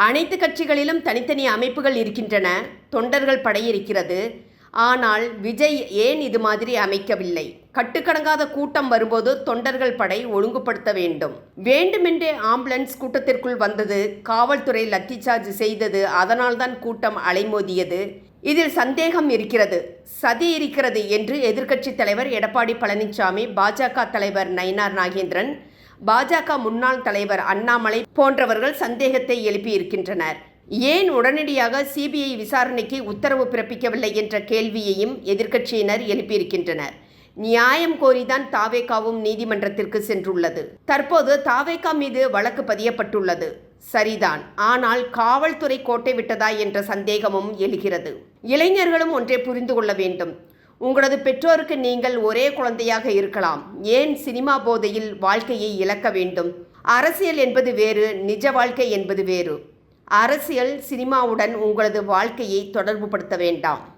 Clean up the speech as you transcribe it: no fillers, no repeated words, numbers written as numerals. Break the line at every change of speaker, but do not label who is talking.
அனைத்து கட்சிகளிலும் தனித்தனி அமைப்புகள் இருக்கின்றன, தொண்டர்கள் படை இருக்கிறது. ஆனால் விஜய் ஏன் இது மாதிரி அமைக்கவில்லை? கட்டுக்கடங்காத கூட்டம் வரும்போது தொண்டர்கள் படை ஒழுங்குபடுத்த வேண்டும். வேண்டுமென்றே ஆம்புலன்ஸ் கூட்டத்திற்குள் வந்தது, காவல்துறை லத்தி சார்ஜ் செய்தது, அதனால்தான் கூட்டம் அலைமோதியது. இதில் சந்தேகம் இருக்கிறது, சதி இருக்கிறது என்று எதிர்க்கட்சி தலைவர் எடப்பாடி பழனிசாமி, பாஜக தலைவர் நயினார் நாகேந்திரன், பாஜக முன்னாள் தலைவர் அண்ணாமலை போன்றவர்கள் சந்தேகத்தை எழுப்பியிருக்கின்றனர். ஏன் உடனடியாக சிபிஐ விசாரணைக்கு உத்தரவு பிறப்பிக்கவில்லை என்ற கேள்வியையும் எதிர்க்கட்சியினர் எழுப்பியிருக்கின்றனர். நியாயம் கோரிதான் தாவேகாவும் நீதிமன்றத்திற்கு சென்றுள்ளது. தற்போது தாவேகா மீது வழக்கு பதியப்பட்டுள்ளது, சரிதான். ஆனால் காவல்துறை கோட்டை விட்டதா என்ற சந்தேகமும் எழுகிறது. இளைஞர்களும் ஒன்றை புரிந்து கொள்ள வேண்டும். உங்களது பெற்றோருக்கு நீங்கள் ஒரே குழந்தையாக இருக்கலாம். ஏன் சினிமா போதையில் வாழ்க்கையை இழக்க வேண்டும்? அரசியல் என்பது வேறு, நிஜ வாழ்க்கை என்பது வேறு. அரசியல் சினிமாவுடன் உங்களது வாழ்க்கையை தொடர்புபடுத்த வேண்டாம்.